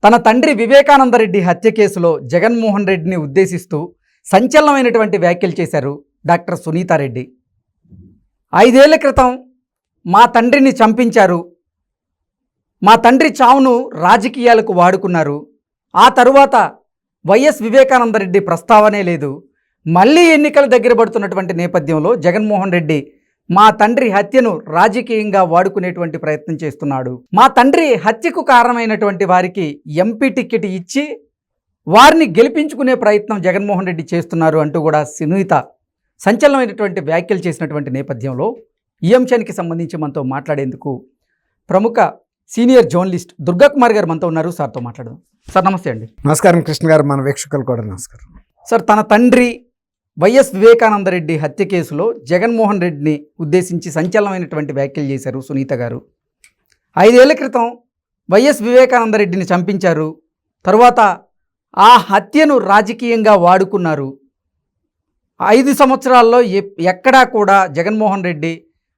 తన తండ్రి వివేకానందరెడ్డి హత్య కేసులో జగన్మోహన్ రెడ్డిని ఉద్దేశిస్తూ సంచలనమైనటువంటి వ్యాఖ్యలు చేశారు డాక్టర్ సునీతారెడ్డి. 5 ఏళ్ల క్రితం మా తండ్రిని చంపించారు, మా తండ్రి చావును రాజకీయాలకు వాడుకున్నారు, ఆ తరువాత వైఎస్ వివేకానందరెడ్డి ప్రస్తావనే లేదు. మళ్ళీ ఎన్నికలు దగ్గర పడుతున్నటువంటి నేపథ్యంలో జగన్మోహన్ రెడ్డి మా తండ్రి హత్యను రాజకీయంగా వాడుకునేటువంటి ప్రయత్నం చేస్తున్నాడు. మా తండ్రి హత్యకు కారణమైనటువంటి వారికి ఎంపీ టికెట్ ఇచ్చి వారిని గెలిపించుకునే ప్రయత్నం జగన్మోహన్ రెడ్డి చేస్తున్నారు అంటూ కూడా సునీత సంచలనమైనటువంటి వ్యాఖ్యలు చేసినటువంటి నేపథ్యంలో ఈ అంశానికి సంబంధించి మనతో మాట్లాడేందుకు ప్రముఖ సీనియర్ జర్నలిస్ట్ దుర్గాకుమార్ గారు మనతో ఉన్నారు. సార్తో మాట్లాడదాం. సార్ నమస్తే అండి. నమస్కారం కృష్ణ గారు, మన వీక్షకులు కూడా నమస్కారం. సార్, తన తండ్రి వైఎస్ వివేకానందరెడ్డి హత్య కేసులో జగన్మోహన్ రెడ్డిని ఉద్దేశించి సంచలనమైనటువంటి వ్యాఖ్యలు చేశారు సునీత గారు. 5 ఏళ్ల క్రితం వైఎస్ వివేకానందరెడ్డిని చంపించారు, తరువాత ఆ హత్యను రాజకీయంగా వాడుకున్నారు. 5 సంవత్సరాల్లో ఎక్కడా కూడా జగన్మోహన్ రెడ్డి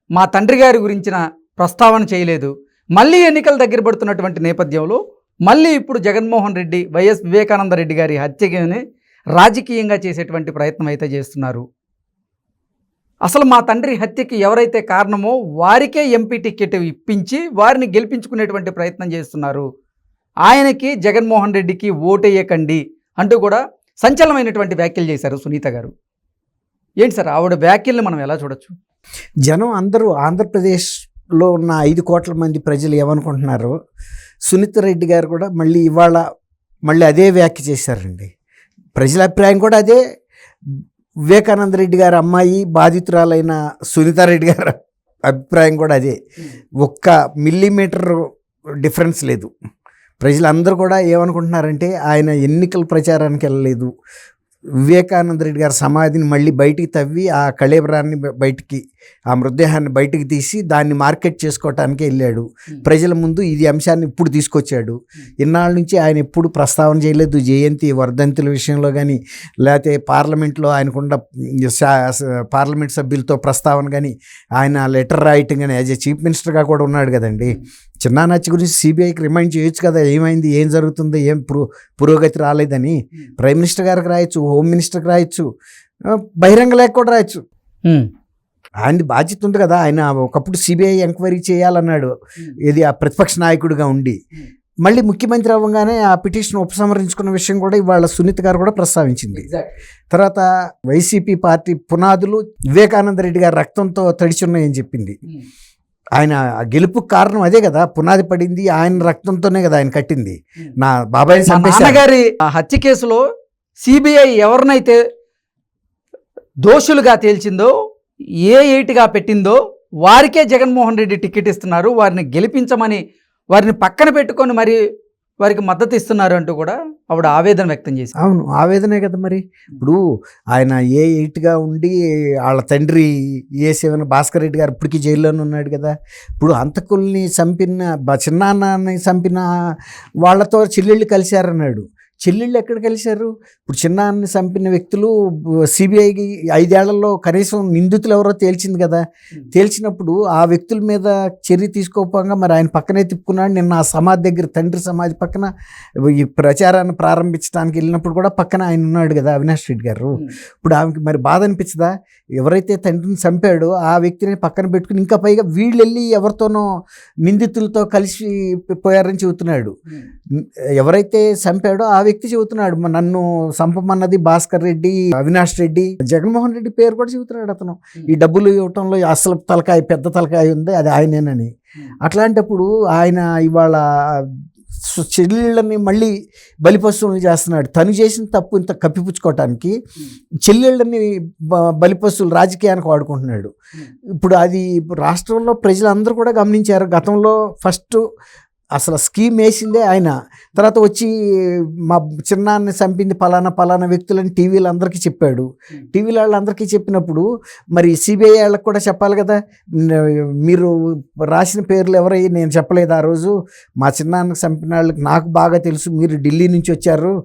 మా తండ్రి గారి గురించిన ప్రస్తావన చేయలేదు. మళ్ళీ ఎన్నికలు దగ్గర పడుతున్నటువంటి నేపథ్యంలో మళ్ళీ ఇప్పుడు జగన్మోహన్ రెడ్డి వైఎస్ వివేకానందరెడ్డి గారి హత్యని రాజకీయంగా చేసేటువంటి ప్రయత్నం అయితే చేస్తున్నారు. అసలు మా తండ్రి హత్యకి ఎవరైతే కారణమో వారికే ఎంపీ టికెట్ ఇప్పించి వారిని గెలిపించుకునేటువంటి ప్రయత్నం చేస్తున్నారు. ఆయనకి జగన్మోహన్ రెడ్డికి ఓటేయకండి అంటూ కూడా సంచలనమైనటువంటి వ్యాఖ్యలు చేశారు సునీత గారు. ఏంటి సార్ ఆవిడ వ్యాఖ్యల్ని మనం ఎలా చూడొచ్చు? జనం అందరూ ఆంధ్రప్రదేశ్లో ఉన్న 5 కోట్ల మంది ప్రజలు ఏమనుకుంటున్నారు, సునీత రెడ్డి గారు కూడా మళ్ళీ అదే వ్యాఖ్య చేశారండి. ప్రజల అభిప్రాయం కూడా అదే. వివేకానంద రెడ్డి గారి అమ్మాయి బాధితురాలైన సునీతారెడ్డి గారి అభిప్రాయం కూడా అదే. ఒక్క మిల్లీమీటర్ డిఫరెన్స్ లేదు. ప్రజలందరూ కూడా ఏమనుకుంటున్నారంటే ఆయన ఎన్నికల ప్రచారానికి వెళ్ళలేదు, వివేకానంద రెడ్డి గారి సమాధిని మళ్ళీ బయటికి తవ్వి ఆ కళేబరాన్ని బయటికి, ఆ మృతదేహాన్ని బయటికి తీసి దాన్ని మార్కెట్ చేసుకోవటానికి వెళ్ళాడు. ప్రజల ముందు ఇది అంశాన్ని ఇప్పుడు తీసుకొచ్చాడు. ఇన్నాళ్ళ నుంచి ఆయన ఎప్పుడు ప్రస్తావన చేయలేదు. జయంతి వర్ధంతుల విషయంలో కానీ, లేకపోతే పార్లమెంట్లో ఆయనకుండా పార్లమెంట్ సభ్యులతో ప్రస్తావన కానీ, ఆయన లెటర్ రాయటం కానీ, యాజ్ ఏ చీఫ్ మినిస్టర్గా కూడా ఉన్నాడు కదండి. చిన్నానచ్చి గురించి సిబిఐకి రిమైండ్ చేయొచ్చు కదా, ఏమైంది, ఏం జరుగుతుందో, ఏం పురోగతి రాలేదని. ప్రైమ్ మినిస్టర్ గారికి రాయొచ్చు, హోమ్ మినిస్టర్కి రాయొచ్చు, బహిరంగ లేఖ కూడా రాయొచ్చు. ఆయనది బాధ్యత ఉంది కదా. ఆయన ఒకప్పుడు సిబిఐ ఎంక్వైరీ చేయాలన్నాడు, ఇది ఆ ప్రతిపక్ష నాయకుడిగా ఉండి. మళ్ళీ ముఖ్యమంత్రి అవ్వగానే ఆ పిటిషన్ ఉపసంహరించుకున్న విషయం కూడా ఇవాళ సునీత గారు కూడా ప్రస్తావించింది. తర్వాత వైసీపీ పార్టీ పునాదులు వివేకానంద రెడ్డి గారి రక్తంతో తడిచున్నాయని చెప్పింది. ఆయన గెలుపుకు కారణం అదే కదా, పునాది పడింది ఆయన రక్తంతోనే కదా ఆయన కట్టింది. నా బాబాయ్ నాన్నగారి హత్య కేసులో సిబిఐ ఎవరినైతే దోషులుగా తేల్చిందో, ఏ8గా పెట్టిందో వారికే జగన్మోహన్ రెడ్డి టికెట్ ఇస్తున్నారు, వారిని గెలిపించమని వారిని పక్కన పెట్టుకొని మరి వారికి మద్దతు ఇస్తున్నారు అంటూ కూడా ఆవిడ ఆవేదన వ్యక్తం చేసి. అవును, ఆవేదనే కదా. మరి ఇప్పుడు ఆయన ఏ8గా ఉండి వాళ్ళ తండ్రి ఏ7 భాస్కర్ రెడ్డి గారు ఇప్పటికీ జైల్లోనే ఉన్నాడు కదా. ఇప్పుడు హంతకుల్ని చంపిన చిన్నాన్నని చంపిన వాళ్ళతో చెల్లెళ్ళు కలిశారన్నాడు. చెల్లెళ్ళు ఎక్కడ కలిశారు? ఇప్పుడు చిన్నాన్ని చంపిన వ్యక్తులు సిబిఐకి 5 ఏళ్లలో కనీసం నిందితులు ఎవరో తేల్చింది కదా. తేల్చినప్పుడు ఆ వ్యక్తుల మీద చర్య తీసుకోకపోగా మరి ఆయన పక్కనే తిప్పుకున్నాడు. నిన్న ఆ సమాధి దగ్గర, తండ్రి సమాధి పక్కన ఈ ప్రచారాన్ని ప్రారంభించడానికి వెళ్ళినప్పుడు కూడా పక్కన ఆయన ఉన్నాడు కదా, అవినాష్ రెడ్డి గారు. ఇప్పుడు ఆమెకి మరి బాధ అనిపించదా? ఎవరైతే తండ్రిని చంపాడో ఆ వ్యక్తిని పక్కన పెట్టుకుని ఇంకా పైగా వీళ్ళు వెళ్ళి ఎవరితోనో నిందితులతో కలిసి పోయారని చెబుతున్నాడు. ఎవరైతే చంపాడో ఆ వ్యక్తి చెబుతున్నాడు, నన్ను చంపమన్నది భాస్కర్ రెడ్డి, అవినాష్ రెడ్డి, జగన్మోహన్ రెడ్డి పేరు కూడా చెబుతున్నాడు. అతను ఈ డబ్బులు ఇవ్వటంలో అసలు తలకాయ, పెద్ద తలకాయ ఉంది, అది ఆయనేనని. అట్లాంటప్పుడు ఆయన ఇవాళ చెల్లెళ్ళని మళ్ళీ బలిపశువులు చేస్తున్నాడు. తను చేసిన తప్పు ఇంత కప్పిపుచ్చుకోవటానికి చెల్లెళ్ళని బలిపశువులు రాజకీయానికి వాడుకుంటున్నాడు. ఇప్పుడు అది రాష్ట్రంలో ప్రజలందరూ కూడా గమనించారు. గతంలో ఫస్ట్ అసలు స్కీమ్ వేసిందే ఆయన. తర్వాత వచ్చి మా చిన్నాన్ని చంపింది పలానా వ్యక్తులని టీవీలు అందరికీ చెప్పాడు. టీవీల వాళ్ళందరికీ చెప్పినప్పుడు మరి సిబిఐ వాళ్ళకి కూడా చెప్పాలి కదా, మీరు రాసిన పేర్లు ఎవరయ్యి నేను చెప్పలేదు ఆ రోజు, మా చిన్నాన్నకి చంపిన వాళ్ళకి నాకు బాగా తెలుసు, మీరు ఢిల్లీ నుంచి వచ్చారు,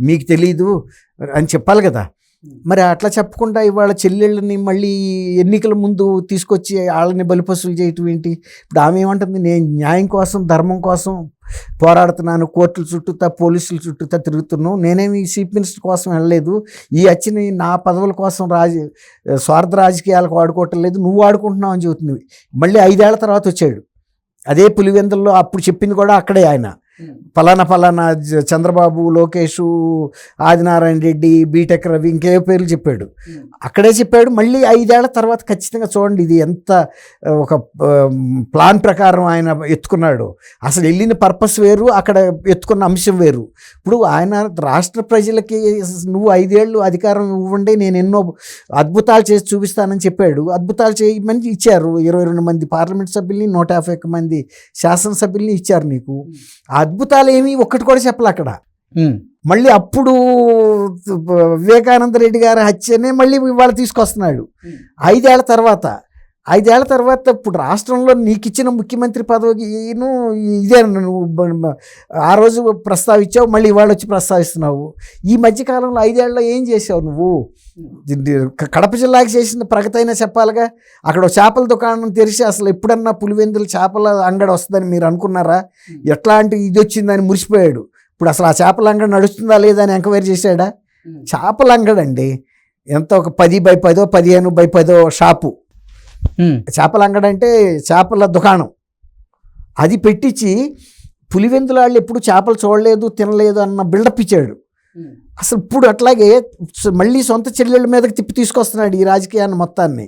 మీకు తెలీదు అని చెప్పాలి కదా. మరి అట్లా చెప్పకుండా ఇవాళ చెల్లెళ్ళని మళ్ళీ ఎన్నికల ముందు తీసుకొచ్చి వాళ్ళని బలిపశువులు చేయటం ఏంటి? ఇప్పుడు ఆమె ఏమంటుంది, నేను న్యాయం కోసం ధర్మం కోసం పోరాడుతున్నాను, కోర్టుల చుట్టూతా పోలీసుల చుట్టూతా తిరుగుతున్నాను, నేనేమి చీఫ్ మినిస్టర్ కోసం వెళ్ళలేదు, ఈ అచ్చిని నా పదవుల కోసం స్వార్థ రాజకీయాలకు వాడుకోవటం లేదు, నువ్వు వాడుకుంటున్నావు అని చెబుతుంది. మళ్ళీ 5 ఏళ్ల తర్వాత వచ్చాడు అదే పులివెందుల్లో, అప్పుడు చెప్పింది కూడా అక్కడే ఆయన, ఫలానా చంద్రబాబు, లోకేష్, ఆదినారాయణ రెడ్డి, బీటెక్ రవి, ఇంకే పేర్లు చెప్పాడు, అక్కడే చెప్పాడు. మళ్ళీ 5 ఏళ్ల తర్వాత ఖచ్చితంగా చూడండి ఇది ఎంత ఒక ప్లాన్ ప్రకారం ఆయన ఎత్తుకున్నాడు. అసలు వెళ్ళిన పర్పస్ వేరు, అక్కడ ఎత్తుకున్న అంశం వేరు. ఇప్పుడు ఆయన రాష్ట్ర ప్రజలకి నువ్వు 5 ఏళ్ళు అధికారం ఇవ్వండి, నేను ఎన్నో అద్భుతాలు చేసి చూపిస్తానని చెప్పాడు. అద్భుతాలు చేయమని ఇచ్చారు. 22 మంది పార్లమెంట్ సభ్యుల్ని, 151 మంది శాసనసభ్యుల్ని ఇచ్చారు నీకు. అద్భుతాలు ఏమి ఒక్కటి కూడా చెప్పలే అక్కడ. మళ్ళీ అప్పుడు వివేకానంద రెడ్డి గారి హత్యనే మళ్ళీ ఇవాళ తీసుకొస్తున్నాడు 5 ఏళ్ల తర్వాత. 5 ఏళ్ల తర్వాత ఇప్పుడు రాష్ట్రంలో నీకు ఇచ్చిన ముఖ్యమంత్రి పదవిను ఇదే నువ్వు ఆ రోజు ప్రస్తావించావు, మళ్ళీ ఇవాళ వచ్చి ప్రస్తావిస్తున్నావు. ఈ మధ్యకాలంలో 5 ఏళ్ళలో ఏం చేసావు నువ్వు? కడప జిల్లాకి చేసిన ప్రగతి అయినా చెప్పాలిగా. అక్కడ చేపల దుకాణం తెరిచి అసలు ఎప్పుడన్నా పులివెందులు చేపల అంగడి వస్తుందని మీరు అనుకున్నారా? ఎట్లాంటి ఇది వచ్చిందని మురిసిపోయాడు. ఇప్పుడు అసలు ఆ చేపల అంగడి నడుస్తుందా లేదా అని ఎంక్వైరీ చేశాడా? చేపల అంగడి అండి, ఎంత ఒక 10x10, 15x10 షాపు. చేపల అంగడి అంటే చేపల దుకాణం. అది పెట్టించి పులివెందుల వాళ్ళు ఎప్పుడు చేపలు చూడలేదు, తినలేదు అన్న బిల్డప్ ఇచ్చాడు. అసలు ఇప్పుడు అట్లాగే మళ్ళీ సొంత చెల్లెళ్ళ మీదకి తిప్పి తీసుకొస్తున్నాడు ఈ రాజకీయాన్ని మొత్తాన్ని.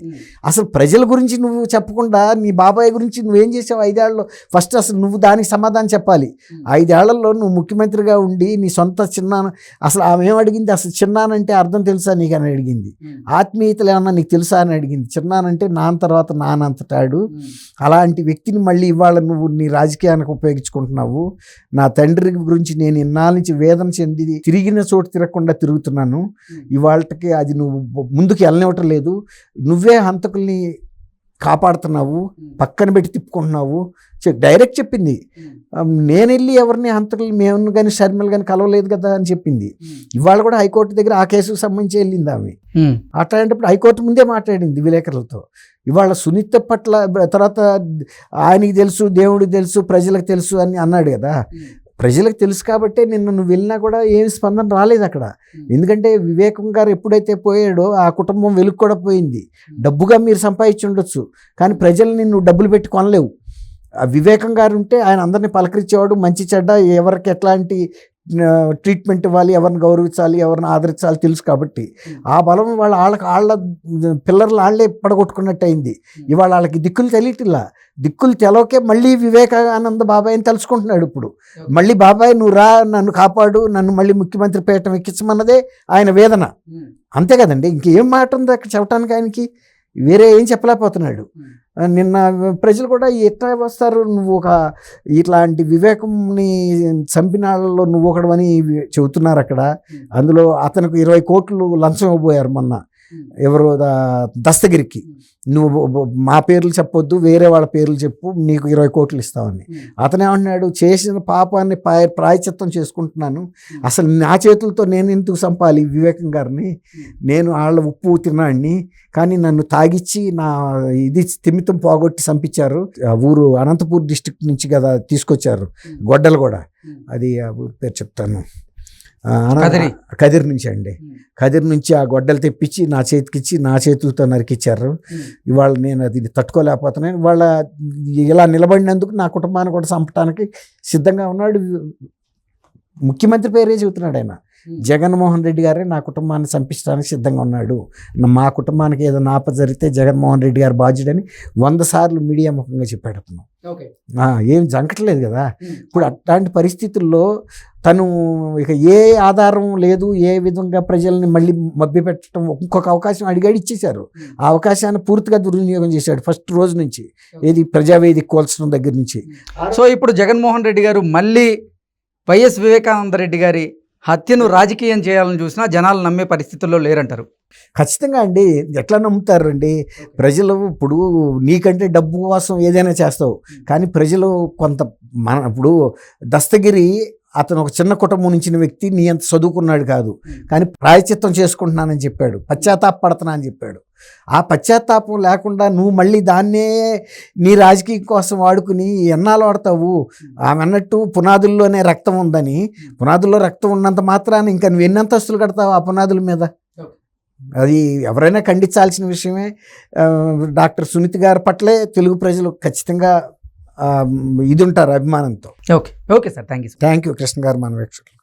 అసలు ప్రజల గురించి నువ్వు చెప్పకుండా నీ బాబాయ్ గురించి నువ్వేం చేసావు 5 ఏళ్లలో? ఫస్ట్ అసలు నువ్వు దానికి సమాధానం చెప్పాలి. 5 ఏళ్లలో నువ్వు ముఖ్యమంత్రిగా ఉండి నీ సొంత చిన్నాన్న, అసలు ఆమె ఏమడిగింది, అసలు చిన్నానంటే అర్థం తెలుసా నీకు అని అడిగింది. ఆత్మీయతలు ఏమన్నా నీకు తెలుసా అని అడిగింది. చిన్నానంటే నాన్న తర్వాత నానంతటాడు. అలాంటి వ్యక్తిని మళ్ళీ ఇవాళ నువ్వు నీ రాజకీయానికి ఉపయోగించుకుంటున్నావు. నా తండ్రి గురించి నేను ఇన్నాళ్ళ నుంచి వేదన చెంది తిరిగిన చోటు తిరగకుండా తిరుగుతున్నాను, ఇవాళకి అది నువ్వు ముందుకు వెళ్ళనివ్వటం లేదు, నువ్వే హంతకుల్ని కాపాడుతున్నావు, పక్కన పెట్టి తిప్పుకుంటున్నావు. డైరెక్ట్ చెప్పింది. నేను వెళ్ళి ఎవరిని హంతకులు మేము కానీ షర్మిల కానీ కలవలేదు కదా అని చెప్పింది. ఇవాళ కూడా హైకోర్టు దగ్గర ఆ కేసుకు సంబంధించి వెళ్ళింది ఆమె. అట్లాంటప్పుడు హైకోర్టు ముందే మాట్లాడింది విలేకరులతో. ఇవాళ సునీత పట్ల తర్వాత ఆయనకి తెలుసు, దేవుడికి తెలుసు, ప్రజలకు తెలుసు అని అన్నాడు కదా. ప్రజలకు తెలుసు కాబట్టే నిన్న నువ్వు వెళ్ళినా కూడా ఏమి స్పందన రాలేదు అక్కడ. ఎందుకంటే వివేకం గారు ఎప్పుడైతే పోయాడో ఆ కుటుంబం వెలుగు కూడా పోయింది. డబ్బుగా మీరు సంపాదించి ఉండొచ్చు, కానీ ప్రజల్ని నువ్వు డబ్బులు పెట్టి కొనలేవు. వివేకం గారు ఉంటే ఆయన అందరినీ పలకరించేవాడు, మంచి చెడ్డ ఎవరికి ఎట్లాంటి ట్రీట్మెంట్ ఇవ్వాలి, ఎవరిని గౌరవించాలి, ఎవరిని ఆదరించాలి తెలుసు కాబట్టి ఆ బలం వాళ్ళ పిల్లర్లు వాళ్ళే పడగొట్టుకున్నట్టు అయింది. ఇవాళ వాళ్ళకి దిక్కులు తెలియటిల్లా. దిక్కులు తెలవకే మళ్ళీ వివేకానంద బాబాయ్ని తలుచుకుంటున్నాడు. ఇప్పుడు మళ్ళీ బాబాయ్ నువ్వు రా, నన్ను కాపాడు, నన్ను మళ్ళీ ముఖ్యమంత్రి పీఠం ఎక్కించమన్నదే ఆయన వేదన. అంతే కదండి, ఇంకేం మాట ఉంది అక్కడ చెప్పడానికి? ఆయనకి వేరే ఏం చెప్పలేకపోతున్నాడు. నిన్న ప్రజలు కూడా ఎట్లా వస్తారు, నువ్వు ఒక ఇట్లాంటి వివేకంని చంపిన వాళ్ళలో నువ్వు ఒకడవని చెబుతున్నారు అక్కడ. అందులో అతనికి 20 కోట్లు లంచం ఇవ్వబోయారు మొన్న. ఎవరు, దస్తగిరికి. నువ్వు మా పేర్లు చెప్పొద్దు, వేరే వాళ్ళ పేర్లు చెప్పు, నీకు 20 కోట్లు ఇస్తామని. అతనేమంటున్నాడు, చేసిన పాపాన్ని ప్రాయశ్చిత్తం చేసుకుంటున్నాను, అసలు నా చేతులతో నేను ఎందుకు చంపాలి వివేకం గారిని, నేను వాళ్ళ ఉప్పు తిన్నాడిని, కానీ నన్ను తాగిచ్చి నా ఇది స్థిమితం పోగొట్టి చంపించారు. ఆ ఊరు అనంతపూర్ డిస్ట్రిక్ట్ నుంచి కదా తీసుకొచ్చారు, గొడ్డలు కూడా. అది ఆ ఊరు పేరు చెప్తాను, కదిరి నుంచి అండి. కదిరి నుంచి ఆ గొడ్డలు తెప్పించి నా చేతికిచ్చి నా చేతులతో నరికిచ్చారు. ఇవాళ నేను అది తట్టుకోలేకపోతున్నాను. ఇవాళ ఇలా నిలబడినందుకు నా కుటుంబాన్ని కూడా చంపడానికి సిద్ధంగా ఉన్నాడు. ముఖ్యమంత్రి పేరే చెబుతున్నాడు ఆయన. జగన్మోహన్ రెడ్డి గారే నా కుటుంబాన్ని చంపించడానికి సిద్ధంగా ఉన్నాడు, మా కుటుంబానికి ఏదైనా ఆపద జరిగితే జగన్మోహన్ రెడ్డి గారు బాధ్యుడని 100 సార్లు మీడియా ముఖంగా చెప్పాడు అతను. ఏం జంకట్లేదు కదా. ఇప్పుడు అట్లాంటి పరిస్థితుల్లో తను ఇక ఏ ఆధారం లేదు, ఏ విధంగా ప్రజల్ని మళ్ళీ మభ్యపెట్టడం, ఇంకొక అవకాశం అడిగాడు, ఇచ్చేశారు. ఆ అవకాశాన్ని పూర్తిగా దుర్వినియోగం చేశాడు ఫస్ట్ రోజు నుంచి. ఏది ప్రజావేదిక కోల్చడం దగ్గర నుంచి. సో ఇప్పుడు జగన్మోహన్ రెడ్డి గారు మళ్ళీ వైఎస్ వివేకానంద రెడ్డి గారి హత్యను రాజకీయం చేయాలని చూసినా జనాలు నమ్మే పరిస్థితుల్లో లేరంటారు. ఖచ్చితంగా అండి, ఎట్లా నమ్ముతారండి ప్రజలు? ఇప్పుడు నీకంటే డబ్బు కోసం ఏదైనా చేస్తావు, కానీ ప్రజలు కొంత ఇప్పుడు దస్తగిరి అతను ఒక చిన్న కుటుంబం నుంచిన వ్యక్తి, నీ అంత చదువుకున్నాడు కాదు, కానీ ప్రాయశ్చిత్తం చేసుకుంటున్నానని చెప్పాడు, పశ్చాత్తాపడుతున్నా అని చెప్పాడు. ఆ పశ్చాత్తాపం లేకుండా నువ్వు మళ్ళీ దాన్నే నీ రాజకీయం కోసం వాడుకుని ఎన్నాళ్ళు వాడతావు? ఆమె అన్నట్టు పునాదుల్లోనే రక్తం ఉందని, పునాదుల్లో రక్తం ఉన్నంత మాత్రాన ఇంకా నువ్వు ఎన్ని అంతస్తులు కడతావు ఆ పునాదుల మీద? అది ఎవరైనా ఖండించాల్సిన విషయమే. డాక్టర్ సునీత గారి పట్లే తెలుగు ప్రజలు ఖచ్చితంగా ఇది ఉంటారు అభిమానంతో. Okay okay sir, thank you. Thank you Krishna గారు, మన వీక్షకులు.